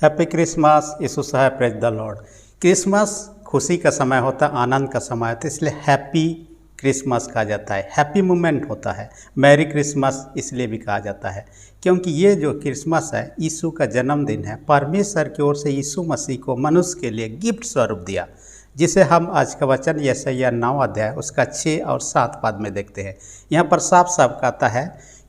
Happy Christmas, यीशु साहब, praise the Lord. Christmas खुशी का समय होता है, आनंद का समय होता है, इसलिए हैप्पी क्रिसमस कहा जाता है। हैप्पी मोमेंट होता है। मैरी क्रिसमस इसलिए भी कहा जाता है क्योंकि ये जो क्रिसमस है यीशु का जन्मदिन है। परमेश्वर की ओर से यीशु मसीह को मनुष्य के लिए गिफ्ट स्वरूप दिया, जिसे हम आज का वचन यशायाह 9 अध्याय उसका 6 और 7 पद में देखते हैं। यहाँ पर साफ साफ कहता है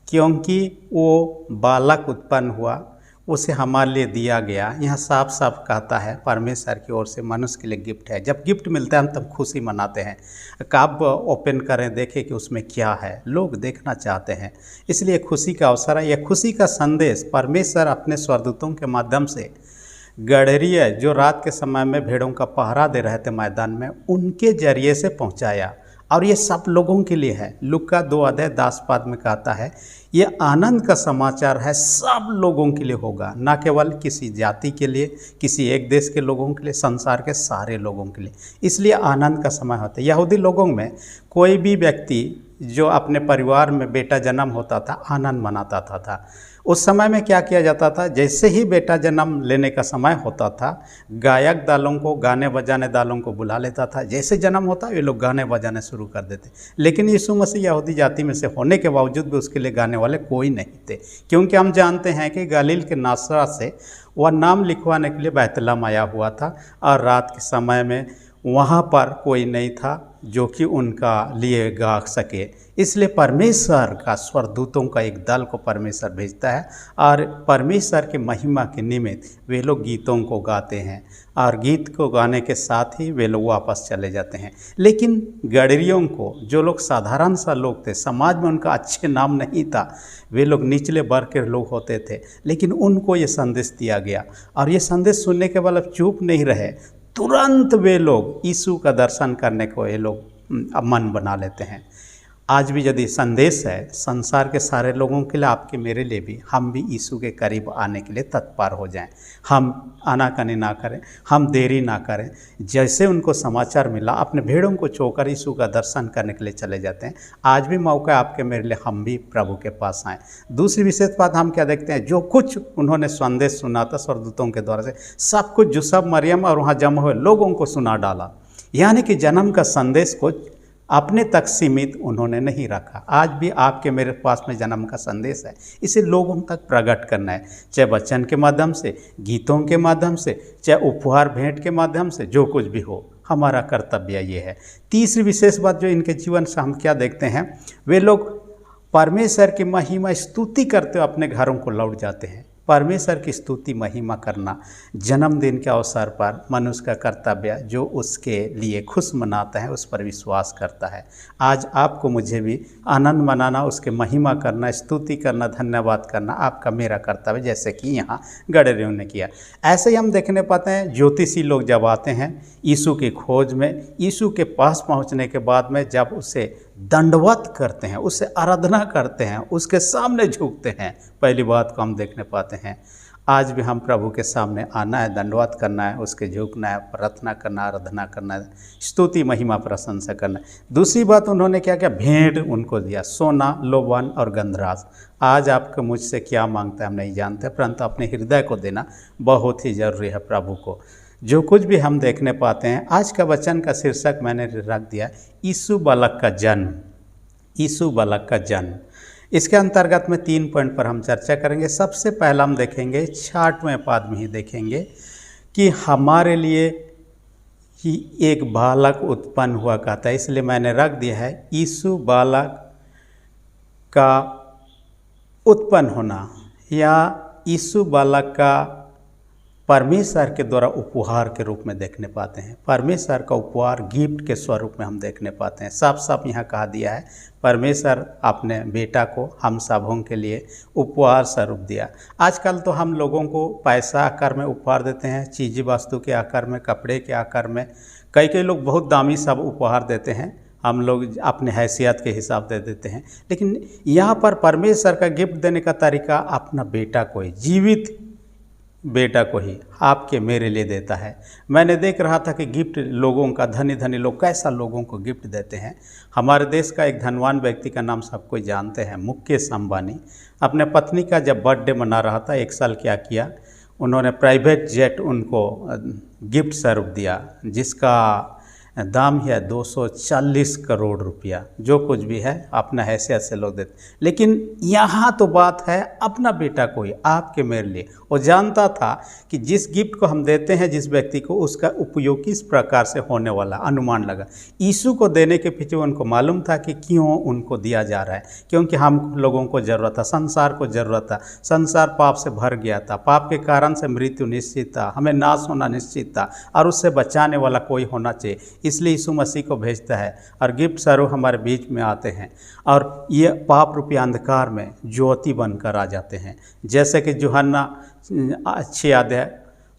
क्योंकि वो बालक उत्पन्न हुआ, उसे हमारे लिए दिया गया। यहाँ साफ साफ कहता है परमेश्वर की ओर से मनुष्य के लिए गिफ्ट है। जब गिफ्ट मिलता है हम तब खुशी मनाते हैं। कब ओपन करें, देखें कि उसमें क्या है, लोग देखना चाहते हैं, इसलिए खुशी का अवसर है। यह खुशी का संदेश परमेश्वर अपने स्वर्गदूतों के माध्यम से गडरिये जो रात के समय में भेड़ों का पहरा दे रहे थे मैदान में, उनके जरिए से पहुंचाया। और ये सब लोगों के लिए है। लूका 2 अध्याय 10 पद में कहता है ये आनंद का समाचार है, सब लोगों के लिए होगा, ना केवल किसी जाति के लिए, किसी एक देश के लोगों के लिए, संसार के सारे लोगों के लिए। इसलिए आनंद का समय होता है। यहूदी लोगों में कोई भी व्यक्ति जो अपने परिवार में बेटा जन्म होता था आनंद मनाता था। उस समय में क्या किया जाता था, जैसे ही बेटा जन्म लेने का समय होता था गायक दलों को, गाने बजाने दलों को बुला लेता था। जैसे जन्म होता ये लोग गाने बजाने शुरू कर देते। लेकिन यीशु मसीह यहूदी जाति में से होने के बावजूद भी उसके लिए गाने वाले कोई नहीं थे, क्योंकि हम जानते हैं कि गलील के नासरत से वह नाम लिखवाने के लिए बैतलहम आया हुआ था और रात के समय में वहाँ पर कोई नहीं था जो कि उनका लिए गा सके। इसलिए परमेश्वर का स्वर्गदूतों का एक दल को परमेश्वर भेजता है और परमेश्वर के महिमा के निमित्त वे लोग गीतों को गाते हैं और गीत को गाने के साथ ही वे लोग वापस चले जाते हैं। लेकिन गडरियों को, जो लोग साधारण सा लोग थे, समाज में उनका अच्छे नाम नहीं था, वे लोग निचले वर्ग के लोग होते थे, लेकिन उनको ये संदेश दिया गया और ये संदेश सुनने के बाद चुप नहीं रहे। तुरंत वे लोग यीशु का दर्शन करने को ये लोग मन बना लेते हैं। आज भी यदि संदेश है संसार के सारे लोगों के लिए, आपके मेरे लिए भी, हम भी यीशु के करीब आने के लिए तत्पर हो जाएं। हम आनाकानी ना करें, हम देरी ना करें। जैसे उनको समाचार मिला अपने भेड़ों को छोड़कर यीशु का दर्शन करने के लिए चले जाते हैं। आज भी मौका आपके मेरे लिए, हम भी प्रभु के पास आएँ। दूसरी विशेष बात हम क्या देखते हैं, जो कुछ उन्होंने संदेश सुना था स्वर्गदूतों के द्वारा से, सब कुछ यूसुफ, मरियम और वहाँ जमा हुए लोगों को सुना डाला। यानी कि जन्म का संदेश को अपने तक सीमित उन्होंने नहीं रखा। आज भी आपके मेरे पास में जन्म का संदेश है, इसे लोगों तक प्रकट करना है, चाहे वचन के माध्यम से, गीतों के माध्यम से, चाहे उपहार भेंट के माध्यम से, जो कुछ भी हो, हमारा कर्तव्य ये है। तीसरी विशेष बात जो इनके जीवन से हम क्या देखते हैं, वे लोग परमेश्वर की महिमा स्तुति करते हुए अपने घरों को लौट जाते हैं। परमेश्वर की स्तुति महिमा करना जन्मदिन के अवसर पर मनुष्य का कर्तव्य, जो उसके लिए खुश मनाता है, उस पर विश्वास करता है। आज आपको मुझे भी आनंद मनाना, उसके महिमा करना, स्तुति करना, धन्यवाद करना आपका मेरा कर्तव्य, जैसे कि यहाँ गडरियों ने किया। ऐसे ही हम देखने पाते हैं ज्योतिषी लोग जब आते हैं यीशु की खोज में, यीशु के पास पहुँचने के बाद में जब उसे दंडवत करते हैं, उससे आराधना करते हैं, उसके सामने झुकते हैं, पहली बात को हम देखने पाते हैं। आज भी हम प्रभु के सामने आना है, दंडवत करना है, उसके झुकना है, प्रार्थना करना, आराधना करना है, स्तुति महिमा प्रशंसा करना है। दूसरी बात उन्होंने क्या किया, भेंट उनको दिया, सोना, लोबान और गंधराज। आज आपको मुझसे क्या मांगता है हम नहीं जानते, परंतु अपने हृदय को देना बहुत ही जरूरी है प्रभु को। जो कुछ भी हम देखने पाते हैं, आज का वचन का शीर्षक मैंने रख दिया यीशु बालक का जन्म। यीशु बालक का जन्म, इसके अंतर्गत में 3 पॉइंट पर हम चर्चा करेंगे। सबसे पहला हम देखेंगे 66वें पद में ही देखेंगे कि हमारे लिए ही एक बालक उत्पन्न हुआ कहता है, इसलिए मैंने रख दिया है यीशु बालक का उत्पन्न होना, या यीशु बालक का परमेश्वर के द्वारा उपहार के रूप में देखने पाते हैं। परमेश्वर का उपहार गिफ्ट के स्वरूप में हम देखने पाते हैं। साफ साफ यहाँ कहा दिया है परमेश्वर अपने बेटा को हम सबों के लिए उपहार स्वरूप दिया। आजकल तो हम लोगों को पैसा आकार में उपहार देते हैं, चीज़ वस्तु के आकार में, कपड़े के आकार में, कई लोग बहुत दामी सब उपहार देते हैं, हम लोग अपने हैसियत के हिसाब दे देते हैं। लेकिन यहाँ पर परमेश्वर का गिफ्ट देने का तरीका अपना बेटा को ही, जीवित बेटा को ही आपके मेरे लिए देता है। मैंने देख रहा था कि गिफ्ट लोगों का, धनी धनी लोग कैसा लोगों को गिफ्ट देते हैं। हमारे देश का एक धनवान व्यक्ति का नाम सब कोई जानते हैं, मुकेश अंबानी, अपने पत्नी का जब बर्थडे मना रहा था, 1 साल क्या किया, उन्होंने प्राइवेट जेट उनको गिफ्ट स्वरूप दिया, जिसका दाम है 240 करोड़ रुपया। जो कुछ भी है अपना हैसियत से लोग देते, लेकिन यहाँ तो बात है अपना बेटा कोई आपके मेरे लिए। वो जानता था कि जिस गिफ्ट को हम देते हैं जिस व्यक्ति को, उसका उपयोग किस प्रकार से होने वाला अनुमान लगा। यीशु को देने के पीछे उनको मालूम था कि क्यों उनको दिया जा रहा है, क्योंकि हम लोगों को ज़रूरत था, संसार को ज़रूरत था। संसार पाप से भर गया था, पाप के कारण से मृत्यु निश्चित था, हमें नाश होना निश्चित था, और उससे बचाने वाला कोई होना चाहिए। इसलिए यीशु मसीह को भेजता है और गिफ्ट स्वरूप हमारे बीच में आते हैं, और ये पाप रूपी अंधकार में ज्योति बनकर आ जाते हैं। जैसे कि यूहन्ना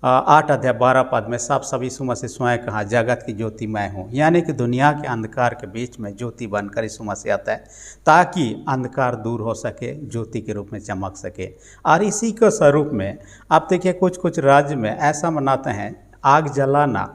8:12 में साफ सब यीशु मसीह स्वयं कहा, जगत की ज्योति मैं हूँ, यानी कि दुनिया के अंधकार के बीच में ज्योति बनकर यीशु मसीह आता है, ताकि अंधकार दूर हो सके, ज्योति के रूप में चमक सके। और इसी के स्वरूप में आप देखिए कुछ कुछ राज्य में ऐसा मनाते हैं, आग जलाना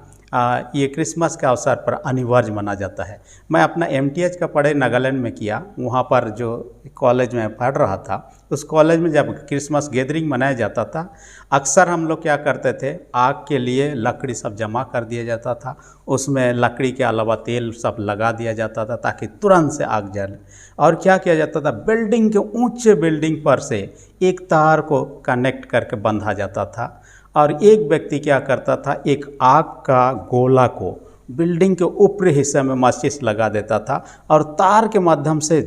ये क्रिसमस के अवसर पर अनिवार्य माना जाता है। मैं अपना MTH का पढ़ाई नागालैंड में किया, वहाँ पर जो कॉलेज में पढ़ रहा था, उस कॉलेज में जब क्रिसमस गैदरिंग मनाया जाता था, अक्सर हम लोग क्या करते थे, आग के लिए लकड़ी सब जमा कर दिया जाता था, उसमें लकड़ी के अलावा तेल सब लगा दिया जाता था ताकि तुरंत से आग जले। और क्या किया जाता था, बिल्डिंग के ऊंचे बिल्डिंग पर से एक तार को कनेक्ट करके बंधा जाता था, और एक व्यक्ति क्या करता था, एक आग का गोला को बिल्डिंग के ऊपरी हिस्से में माचिस लगा देता था, और तार के माध्यम से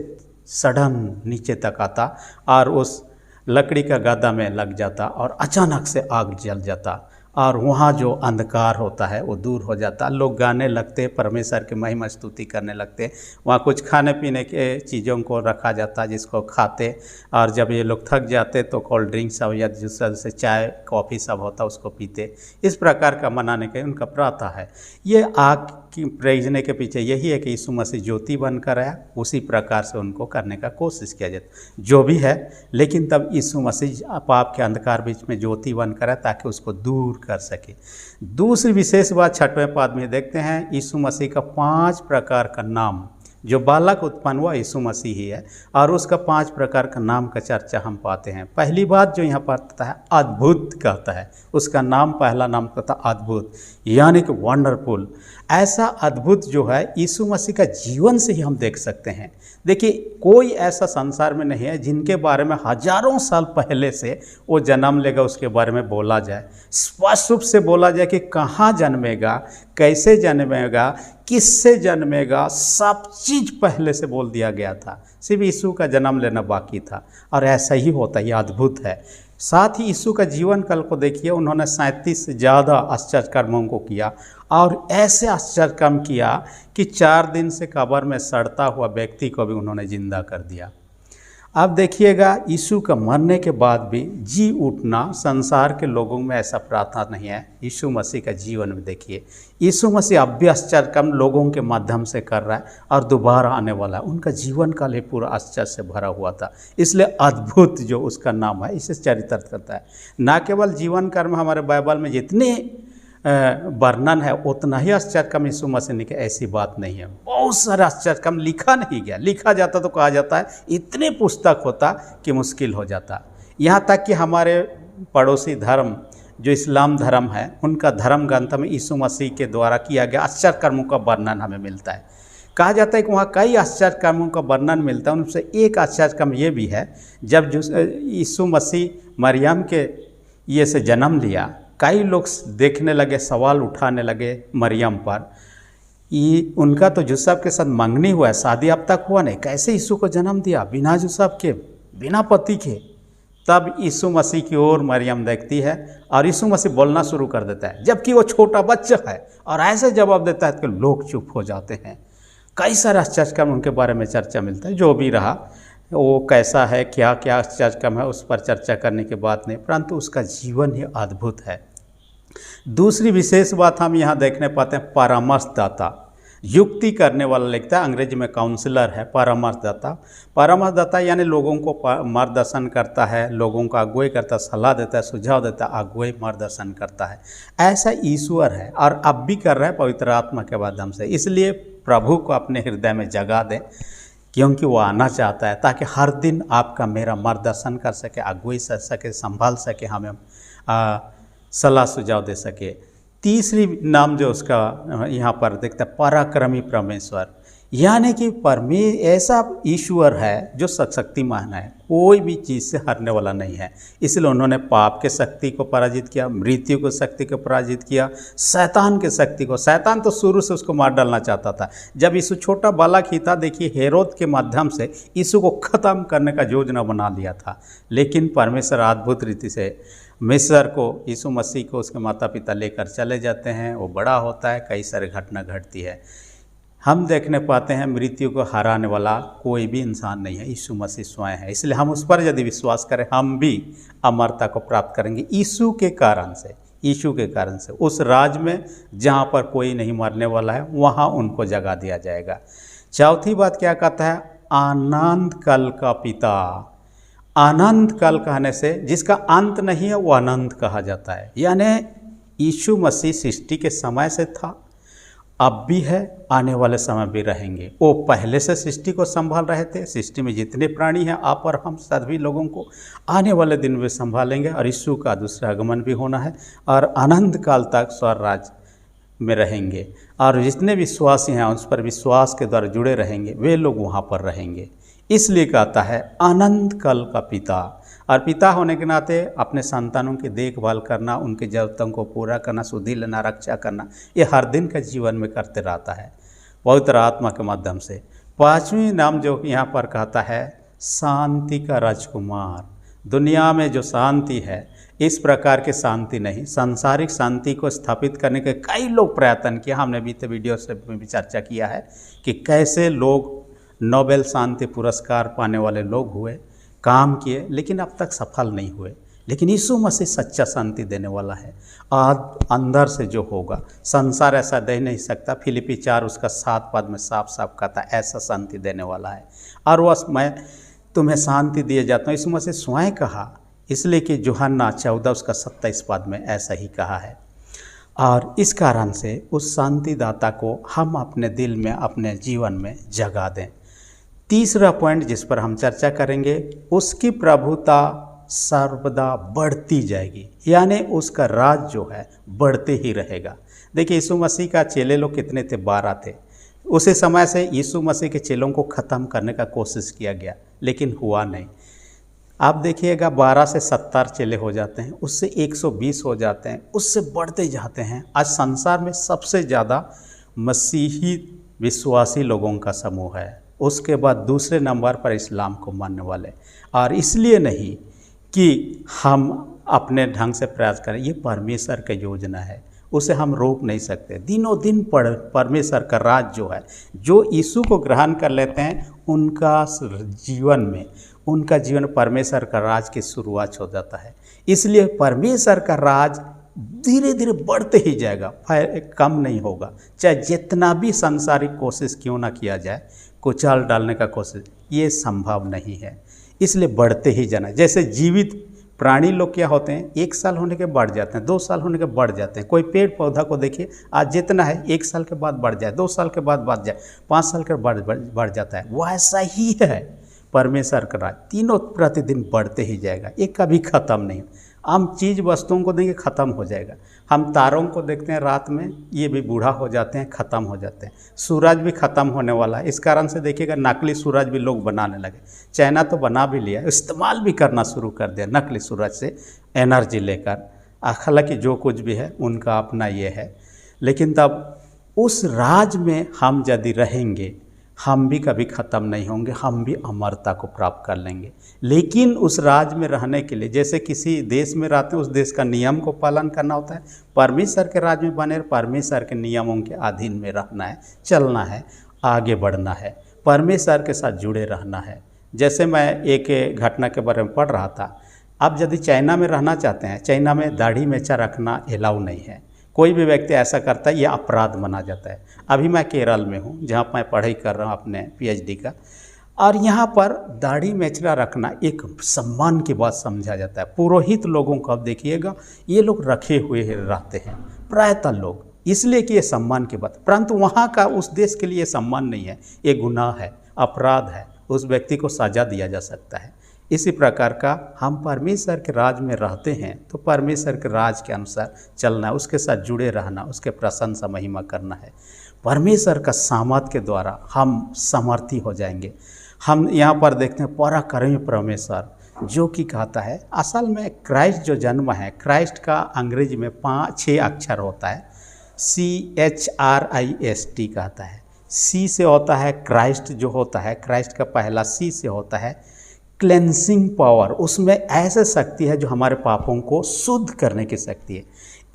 सडन नीचे तक आता और उस लकड़ी का गद्दा में लग जाता, और अचानक से आग जल जाता, और वहाँ जो अंधकार होता है वो दूर हो जाता। लोग गाने लगते, परमेश्वर की महिमा स्तुति करने लगते। वहाँ कुछ खाने पीने के चीज़ों को रखा जाता जिसको खाते, और जब ये लोग थक जाते तो कोल्ड ड्रिंक सब या दूसरा जैसे चाय कॉफ़ी सब होता उसको पीते। इस प्रकार का मनाने का उनका प्रथा है। ये आग की भेजने के पीछे यही है कि यीशु मसीह ज्योति बनकर आया, उसी प्रकार से उनको करने का कोशिश किया जाता जो भी है। लेकिन तब यीशु मसीह पाप के अंधकार बीच में ज्योति बनकर आया ताकि उसको दूर कर सके। दूसरी विशेष बात 6वें पद में देखते हैं, यीशु मसीह का 5 प्रकार का नाम। जो बालक उत्पन्न हुआ यीशु मसीह ही है, और उसका 5 प्रकार का नाम का चर्चा हम पाते हैं। पहली बात जो यहाँ पर आता है, अद्भुत कहता है, उसका नाम पहला नाम कहता है अद्भुत, यानी कि वंडरफुल। ऐसा अद्भुत जो है यीशु मसीह का जीवन से ही हम देख सकते हैं। देखिए कोई ऐसा संसार में नहीं है जिनके बारे में हजारों साल पहले से वो जन्म लेगा उसके बारे में बोला जाए, स्पष्ट रूप से बोला जाए कि कहाँ जन्मेगा, कैसे जन्मेगा, किससे जन्मेगा, सब चीज़ पहले से बोल दिया गया था। सिर्फ यीशु का जन्म लेना बाकी था, और ऐसा ही होता है, ये अद्भुत है। साथ ही यीशु का जीवन काल को देखिए, उन्होंने 37 से ज़्यादा आश्चर्य कर्मों को किया, और ऐसे आश्चर्य कर्म किया कि 4 दिन से कब्र में सड़ता हुआ व्यक्ति को भी उन्होंने जिंदा कर दिया। अब देखिएगा, यीशु का मरने के बाद भी जी उठना संसार के लोगों में ऐसा प्रार्थना नहीं है। यीशु मसीह का जीवन में देखिए, यीशु मसीह अब भी आश्चर्य कर्म लोगों के माध्यम से कर रहा है और दोबारा आने वाला है। उनका जीवन काल ही पूरा आश्चर्य से भरा हुआ था, इसलिए अद्भुत जो उसका नाम है इसे चरित्र करता है। ना केवल जीवन कर्म, हमारे बाइबल में जितने वर्णन है उतना ही आश्चर्य कर्म यीशु मसीह ने, ऐसी बात नहीं है। बहुत सारा आश्चर्य कर्म लिखा नहीं गया, लिखा जाता तो कहा जाता है इतने पुस्तक होता कि मुश्किल हो जाता। यहाँ तक कि हमारे पड़ोसी धर्म जो इस्लाम धर्म है, उनका धर्म ग्रंथ में यीशु मसीह के द्वारा किया गया आश्चर्य कर्मों का वर्णन हमें मिलता है। कहा जाता है कि वहाँ कई आश्चर्य कर्मों का वर्णन मिलता है। उनसे एक आश्चर्य कर्म ये भी है, जब यीशु मसीह मरियम के ये से जन्म लिया, कई लोग देखने लगे, सवाल उठाने लगे मरियम पर। ये उनका तो यूसुफ के साथ मंगनी हुआ है, शादी अब तक हुआ नहीं, कैसे यीशु को जन्म दिया बिना यूसुफ के, बिना पति के। तब यीशु मसीह की ओर मरियम देखती है और यीशु मसीह बोलना शुरू कर देता है, जबकि वो छोटा बच्चा है, और ऐसे जवाब देता है कि लोग चुप हो जाते हैं। कई सारे आश्चर्य कर्म उनके बारे में चर्चा मिलता है। जो भी रहा, वो कैसा है, क्या क्या आश्चर्य कर्म है, उस पर चर्चा करने की बात नहीं, परंतु उसका जीवन ही अद्भुत है। दूसरी विशेष बात हम यहाँ देखने पाते हैं, परामर्शदाता, युक्ति करने वाला लिखता है, अंग्रेजी में काउंसलर है परामर्शदाता। परामर्शदाता यानी लोगों को मार्गदर्शन करता है, लोगों का अगुवाई करता है, सलाह देता है, सुझाव देता है, अगुवाई मार्गदर्शन करता है। ऐसा ईश्वर है और अब भी कर रहा है पवित्र आत्मा के माध्यम से। इसलिए प्रभु को अपने हृदय में जगा दें, क्योंकि वो आना चाहता है ताकि हर दिन आपका मेरा मार्गदर्शन कर सके, अगुवाई कर सके, संभाल सके हमें, सलाह सुझाव दे सके। तीसरी नाम जो उसका यहाँ पर देखता है पराक्रमी परमेश्वर, यानी कि ऐसा ईश्वर है जो शक्तिमान है, कोई भी चीज़ से हारने वाला नहीं है। इसलिए उन्होंने पाप के शक्ति को पराजित किया, मृत्यु को शक्ति को पराजित किया, शैतान के शक्ति को। शैतान तो शुरू से उसको मार डालना चाहता था। जब यीशु छोटा बालक ही था, देखिए हेरोद के माध्यम से यीशु को ख़त्म करने का योजना बना लिया था, लेकिन परमेश्वर अद्भुत रीति से मिस्र को, यीशु मसीह को उसके माता पिता लेकर चले जाते हैं। वो बड़ा होता है, कई सारी घटना घटती है। हम देखने पाते हैं मृत्यु को हराने वाला कोई भी इंसान नहीं है, यीशु मसीह स्वयं है। इसलिए हम उस पर यदि विश्वास करें, हम भी अमरता को प्राप्त करेंगे यीशु के कारण से। यीशु के कारण से उस राज में जहाँ पर कोई नहीं मरने वाला है, वहाँ उनको जगा दिया जाएगा। चौथी बात क्या कहता है? आनंद काल का पिता। आनंद काल कहने से जिसका अंत नहीं है वो आनंद कहा जाता है। यानी यीशु मसीह सृष्टि के समय से था, अब भी है, आने वाले समय भी रहेंगे। वो पहले से सृष्टि को संभाल रहे थे। सृष्टि में जितने प्राणी हैं, आप और हम सभी लोगों को आने वाले दिन में संभालेंगे, और यीशु का दूसरा आगमन भी होना है, और अनंत काल तक स्वर्ग राज में रहेंगे। और जितने विश्वासी हैं उस पर विश्वास के द्वारा जुड़े रहेंगे, वे लोग वहाँ पर रहेंगे। इसलिए कहता है आनंद काल का पिता। और पिता होने के नाते अपने संतानों की देखभाल करना, उनकी ज़रूरतों को पूरा करना, शुद्धि लेना, रक्षा करना, ये हर दिन के जीवन में करते रहता है पवित्र आत्मा के माध्यम से। पांचवी नाम जो यहाँ पर कहता है शांति का राजकुमार। दुनिया में जो शांति है, इस प्रकार की शांति नहीं। सांसारिक शांति को स्थापित करने के कई लोग प्रयत्न किया। हमने बीते वीडियो से भी चर्चा किया है कि कैसे लोग नोबेल शांति पुरस्कार पाने वाले लोग हुए, काम किए, लेकिन अब तक सफल नहीं हुए। लेकिन यीशु मसीह सच्चा शांति देने वाला है। आज अंदर से जो होगा, संसार ऐसा दे नहीं सकता। फिलिपी 4 उसका 7 पद में साफ साफ कहता है ऐसा शांति देने वाला है। और वह मैं तुम्हें शांति दिए जाता हूँ, यीशु मसीह स्वयं कहा, इसलिए कि यूहन्ना 14 उसका 27 पद में ऐसा ही कहा है। और इस कारण से उस शांतिदाता को हम अपने दिल में, अपने जीवन में जगा दें। तीसरा पॉइंट जिस पर हम चर्चा करेंगे, उसकी प्रभुता सर्वदा बढ़ती जाएगी, यानी उसका राज जो है बढ़ते ही रहेगा। देखिए यीशु मसीह का चेले लोग कितने थे? 12 थे। उसी समय से यीशु मसीह के चेलों को ख़त्म करने का कोशिश किया गया, लेकिन हुआ नहीं। आप देखिएगा 12 से 70 चेले हो जाते हैं, उससे 120 हो जाते हैं, उससे बढ़ते जाते हैं। आज संसार में सबसे ज़्यादा मसीही विश्वासी लोगों का समूह है। उसके बाद दूसरे नंबर पर इस्लाम को मानने वाले। और इसलिए नहीं कि हम अपने ढंग से प्रयास करें, ये परमेश्वर की योजना है, उसे हम रोक नहीं सकते। दिनों दिन परमेश्वर का राज जो है, जो यीशु को ग्रहण कर लेते हैं, उनका जीवन परमेश्वर का राज की शुरुआत हो जाता है। इसलिए परमेश्वर का राज धीरे धीरे बढ़ते ही जाएगा, कम नहीं होगा। चाहे जितना भी सांसारिक कोशिश क्यों ना किया जाए, कुचल डालने का कोशिश, ये संभव नहीं है। इसलिए बढ़ते ही जाना। जैसे जीवित प्राणी लोग क्या होते हैं, 1 साल होने के बढ़ जाते हैं, 2 साल होने के बढ़ जाते हैं। कोई पेड़ पौधा को देखिए, आज जितना है 1 साल के बाद बढ़ जाए, 2 साल के बाद बढ़ जाए, 5 साल के बढ़ जाता है। वैसा ही है परमेश्वर का राज, तीनों प्रतिदिन बढ़ते ही जाएगा, ये कभी ख़त्म नहीं। हम चीज़ वस्तुओं को देंगे, ख़त्म हो जाएगा। हम तारों को देखते हैं रात में, ये भी बूढ़ा हो जाते हैं, ख़त्म हो जाते हैं। सूरज भी ख़त्म होने वाला है। इस कारण से देखिएगा नकली सूरज भी लोग बनाने लगे। चाइना तो बना भी लिया, इस्तेमाल भी करना शुरू कर दिया नकली सूरज से एनर्जी लेकर। हालांकि जो कुछ भी है उनका अपना ये है, लेकिन तब उस राज में हम यदि रहेंगे, हम भी कभी ख़त्म नहीं होंगे, हम भी अमरता को प्राप्त कर लेंगे। लेकिन उस राज में रहने के लिए, जैसे किसी देश में रहते हैं, उस देश का नियम को पालन करना होता है। परमेश्वर के राज में बने, परमेश्वर के नियमों के अधीन में रहना है, चलना है, आगे बढ़ना है, परमेश्वर के साथ जुड़े रहना है। जैसे मैं एक घटना के बारे में पढ़ रहा था, आप यदि चाइना में रहना चाहते हैं, चाइना में दाढ़ी मेंचा रखना अलाउ नहीं है। कोई भी व्यक्ति ऐसा करता है, ये अपराध माना जाता है। अभी मैं केरल में हूँ, जहाँ मैं पढ़ाई कर रहा हूँ अपने PhD का, और यहाँ पर दाढ़ी मेंचना रखना एक सम्मान की बात समझा जाता है। पुरोहित लोगों को अब देखिएगा, ये लोग रखे हुए रहते हैं प्रायतः लोग, इसलिए कि ये सम्मान की बात। परंतु वहाँ का उस देश के लिए सम्मान नहीं है, ये गुनाह है, अपराध है, उस व्यक्ति को सजा दिया जा सकता है। इसी प्रकार का हम परमेश्वर के राज में रहते हैं तो परमेश्वर के राज के अनुसार चलना, उसके साथ जुड़े रहना, उसके प्रशंसा महिमा करना है। परमेश्वर का सामर्थ के द्वारा हम समर्थी हो जाएंगे। हम यहाँ पर देखते हैं पराक्रमी परमेश्वर जो कि कहता है, असल में क्राइस्ट जो जन्म है, क्राइस्ट का अंग्रेजी में 5-6 अक्षर होता है, CHRIST कहता है। सी से होता है क्राइस्ट, जो होता है क्राइस्ट का पहला सी से होता है क्लेंसिंग पावर, उसमें ऐसे शक्ति है जो हमारे पापों को शुद्ध करने की शक्ति है।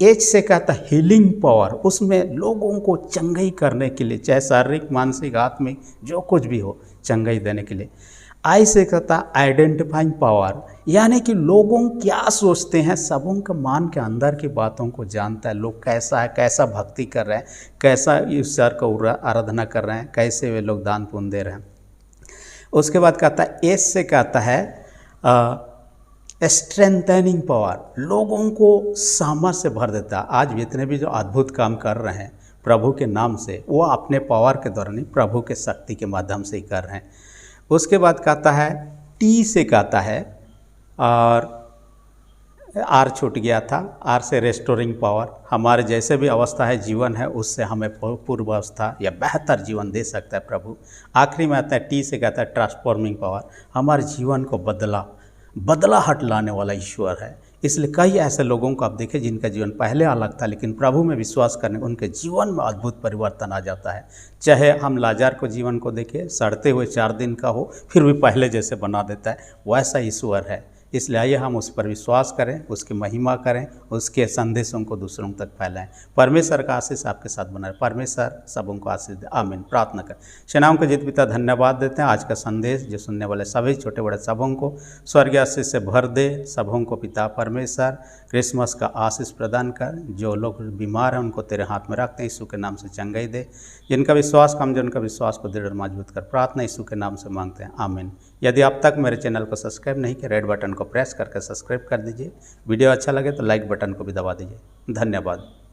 एच से कहता है हीलिंग पावर, उसमें लोगों को चंगाई करने के लिए, चाहे शारीरिक मानसिक आत्मिक जो कुछ भी हो, चंगाई देने के लिए। आई से कहता है आइडेंटिफाइंग पावर, यानी कि लोगों क्या सोचते हैं, सबों के मान के अंदर की बातों को जानता है। लोग कैसा है, कैसा भक्ति कर रहे हैं, कैसा ईश्वर को आराधना कर रहे हैं, कैसे वे लोग दान पुण्य दे रहे हैं। उसके बाद कहता है एस से कहता है स्ट्रेंथनिंग पावर, लोगों को सामर्थ से भर देता है। आज जितने भी जो अद्भुत काम कर रहे हैं प्रभु के नाम से, वो अपने पावर के द्वारा नहीं, प्रभु के शक्ति के माध्यम से ही कर रहे हैं। उसके बाद कहता है टी से कहता है, और आर छूट गया था, आर से रेस्टोरिंग पावर, हमारे जैसे भी अवस्था है जीवन है उससे हमें पूर्व अवस्था या बेहतर जीवन दे सकता है प्रभु। आखिरी में आता है टी से कहता है ट्रांसफॉर्मिंग पावर, हमारे जीवन को बदलाहट लाने वाला ईश्वर है। इसलिए कई ऐसे लोगों को आप देखें जिनका जीवन पहले अलग था, लेकिन प्रभु में विश्वास करने उनके जीवन में अद्भुत परिवर्तन आ जाता है। चाहे हम लाजार को जीवन को देखें, सड़ते हुए 4 दिन का हो फिर भी पहले जैसे बना देता है, वैसा ईश्वर है। इसलिए आइए हम उस पर विश्वास करें, उसकी महिमा करें, उसके संदेशों को दूसरों तक फैलाएं। परमेश्वर का आशीष आपके साथ बना रहे, परमेश्वर सबों को आशीष दे, आमीन। प्रार्थना करें। सेनाओं के जीत पिता धन्यवाद देते हैं आज का संदेश जो सुनने वाले सभी छोटे बड़े सबों को स्वर्गीय आशीष से भर दे। सबों को पिता परमेश्वर क्रिसमस का आशीष प्रदान कर। जो लोग बीमार हैं उनको तेरे हाथ में रखते हैं, यीशु के नाम से चंगाई दे। जिनका विश्वास कम, जिनका विश्वास को दृढ़ मजबूत कर, प्रार्थना यीशु के नाम से मांगते हैं, आमीन। यदि अब तक मेरे चैनल को सब्सक्राइब नहीं किया, रेड बटन को प्रेस करके सब्सक्राइब कर दीजिए। वीडियो अच्छा लगे तो लाइक बटन को भी दबा दीजिए। धन्यवाद।